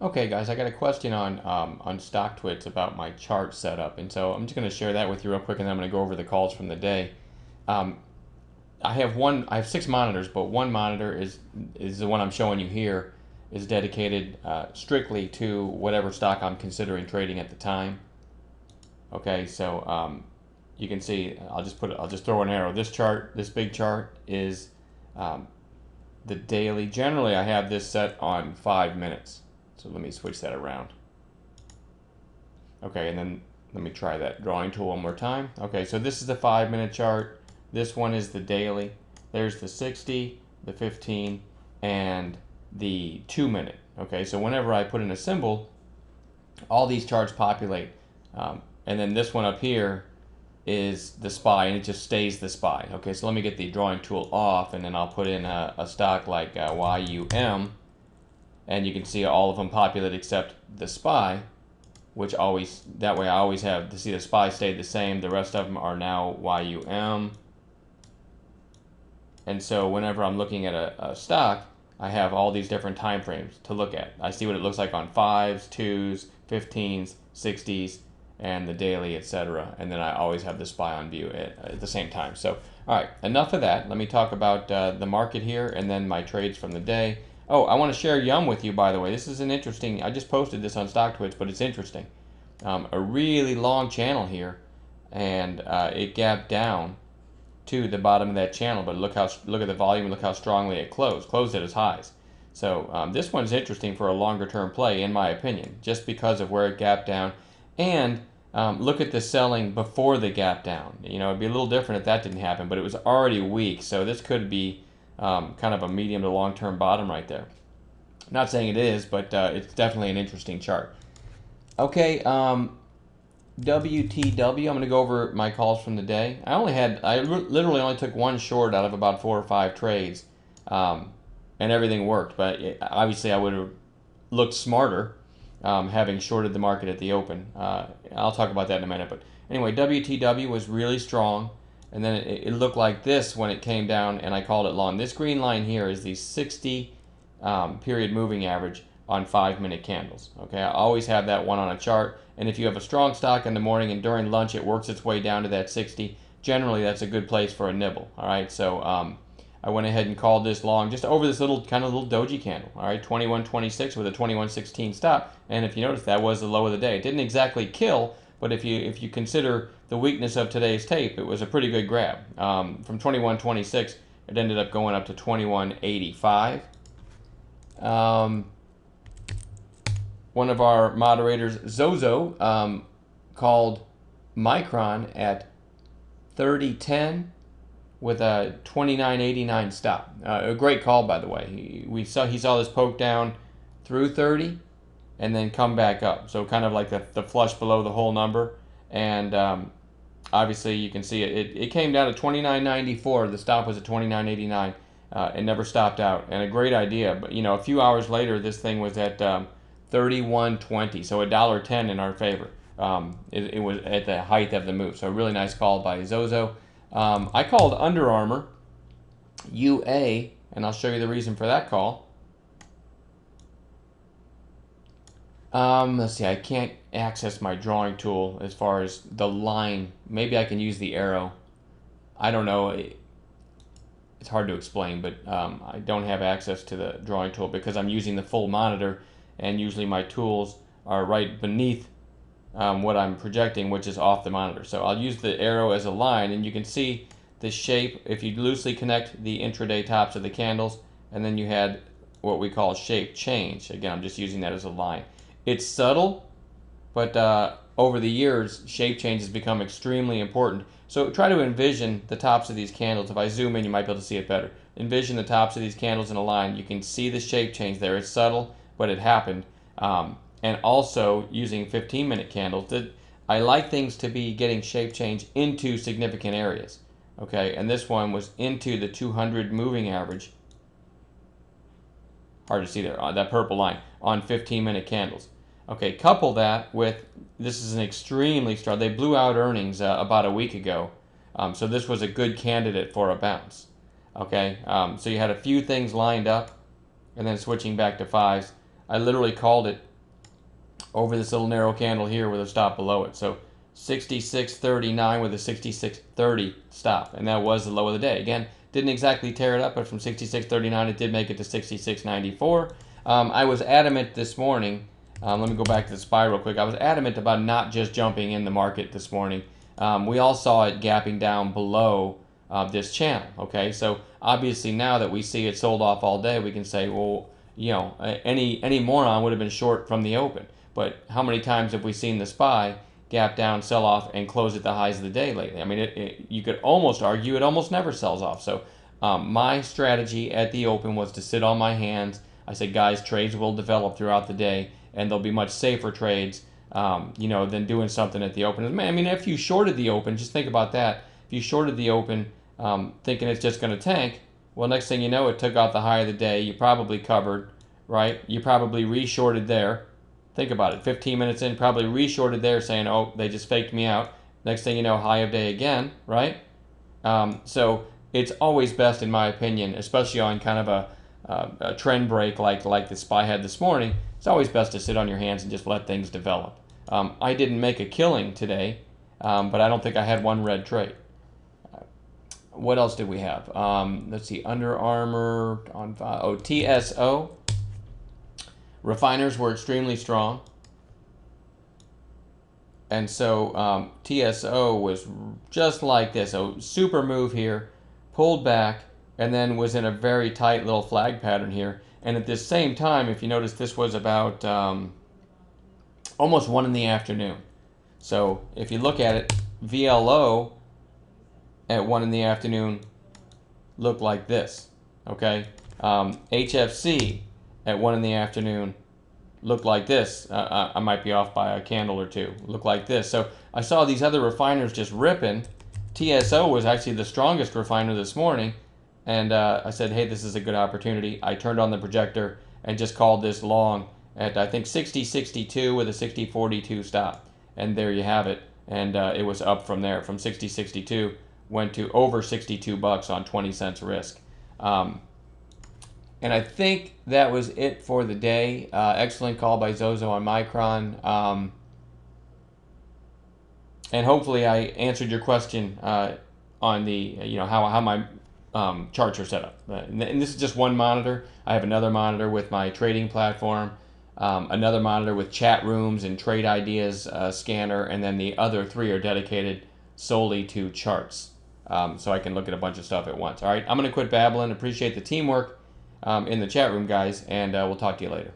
Okay, guys, I got a question on StockTwits about my chart setup, and so I'm just going to share that with you real quick, and then I'm going to go over the calls from the day. Um, I have six monitors, but one monitor is the one I'm showing you here, is dedicated strictly to whatever stock I'm considering trading at the time. Okay, so you can see I'll just throw an arrow. This chart, this big chart, is um, the daily. Generally, I have this set on 5 minutes. So let me switch that around. Okay, and then let me try that drawing tool one more time. Okay, so this is the 5 minute chart. This one is the daily. There's the 60, the 15, and the 2 minute. Okay, so whenever I put in a symbol, all these charts populate. And then this one up here is the SPY, and it just stays the SPY. Okay, so let me get the drawing tool off, and then I'll put in a stock like YUM, and you can see all of them populate except the SPY, which always, that way I always have to see the SPY stayed the same. The rest of them are now YUM. And so whenever I'm looking at a stock, I have all these different time frames to look at. I see what it looks like on 5s, 2s, 15s, 60s, and the daily, etc. And then I always have the SPY on view at the same time. So, all right, enough of that. Let me talk about the market here and then my trades from the day. Oh, I want to share Yum with you, by the way. This is an interesting, I just posted this on StockTwits, but it's interesting. A really long channel here, and it gapped down to the bottom of that channel, but look at the volume and look how strongly it closed at its highs. So this one's interesting for a longer term play, in my opinion, just because of where it gapped down. And look at the selling before the gap down. You know, it'd be a little different if that didn't happen, but it was already weak, so this could be kind of a medium to long term bottom right there. Not saying it is, but it's definitely an interesting chart. Okay, WTW. I'm going to go over my calls from the day. I literally only took one short out of about 4 or 5 trades, and everything worked. But obviously, I would have looked smarter having shorted the market at the open. I'll talk about that in a minute. But anyway, WTW was really strong, and then it looked like this when it came down, and I called it long. This green line here is the 60 period moving average on 5 minute candles. Okay, I always have that one on a chart, and if you have a strong stock in the morning and during lunch it works its way down to that 60, generally that's a good place for a nibble. All right, so I went ahead and called this long just over this little doji candle. All right, 21.26 with a 21.16 stop, and if you notice, that was the low of the day. It didn't exactly kill, but if you consider the weakness of today's tape, it was a pretty good grab. From 21.26, it ended up going up to 21.85. One of our moderators, Zozo, called Micron at 30.10 with a 29.89 stop. A great call, by the way. He saw this poke down through 30 and then come back up. So kind of like the flush below the whole number. And obviously you can see it came down to 29.94. The stop was at 29.89. It never stopped out. And a great idea. But, you know, a few hours later, this thing was at 31.20. So $1.10 in our favor. It was at the height of the move. So a really nice call by Zozo. I called Under Armour UA, and I'll show you the reason for that call. Let's see, I can't access my drawing tool as far as the line. Maybe I can use the arrow. I don't know. It's hard to explain, but I don't have access to the drawing tool because I'm using the full monitor, and usually my tools are right beneath what I'm projecting, which is off the monitor. So I'll use the arrow as a line, and you can see the shape if you loosely connect the intraday tops of the candles, and then you had what we call shape change. Again, I'm just using that as a line. It's subtle, but over the years, shape change has become extremely important. So try to envision the tops of these candles. If I zoom in, you might be able to see it better. Envision the tops of these candles in a line. You can see the shape change there. It's subtle, but it happened. And also using 15-minute candles. I like things to be getting shape change into significant areas. Okay, and this one was into the 200 moving average. Hard to see there, that purple line on 15-minute candles. Okay, couple that with, this is an extremely strong, they blew out earnings about a week ago. So this was a good candidate for a bounce. Okay, so you had a few things lined up, and then switching back to fives. I literally called it over this little narrow candle here with a stop below it. So 66.39 with a 66.30 stop, and that was the low of the day. Again, didn't exactly tear it up, but from 66.39 it did make it to 66.94. I was adamant this morning. Let me go back to the SPY real quick. I was adamant about not just jumping in the market this morning. We all saw it gapping down below this channel. Okay, so obviously now that we see it sold off all day, we can say, well, you know, any moron would have been short from the open. But how many times have we seen the SPY gap down, sell off, and close at the highs of the day lately? I mean, you could almost argue it almost never sells off. So my strategy at the open was to sit on my hands. I said, guys, trades will develop throughout the day, and they'll be much safer trades, you know, than doing something at the open. I mean, if you shorted the open, just think about that. If you shorted the open thinking it's just going to tank, well, next thing you know, it took out the high of the day. You probably covered, right? You probably re-shorted there. Think about it. 15 minutes in, probably re-shorted there saying, oh, they just faked me out. Next thing you know, high of day again, right? So it's always best, in my opinion, especially on kind of a trend break like the SPY had this morning, it's always best to sit on your hands and just let things develop. I didn't make a killing today, but I don't think I had one red trade. What else did we have? Let's see, Under Armour on TSO. Refiners were extremely strong. And so TSO was just like this. A super move here, pulled back, and then was in a very tight little flag pattern here. And at this same time, if you notice, this was about almost 1 in the afternoon. So if you look at it, VLO at 1 in the afternoon looked like this, okay? HFC at 1 in the afternoon looked like this. I might be off by a candle or two. Looked like this. So I saw these other refiners just ripping. TSO was actually the strongest refiner this morning, and I said, hey, this is a good opportunity. I turned on the projector and just called this long at, I think, 60.62 with a 60.42 stop. And there you have it. And it was up from there. From 60.62 went to over 62 bucks on 20 cents risk. And I think that was it for the day. Excellent call by Zozo on Micron. And hopefully I answered your question on the, you know, how my charts are set up. And this is just one monitor. I have another monitor with my trading platform, another monitor with chat rooms and trade ideas scanner, and then the other 3 are dedicated solely to charts. So I can look at a bunch of stuff at once. All right, I'm going to quit babbling. Appreciate the teamwork in the chat room, guys, and we'll talk to you later.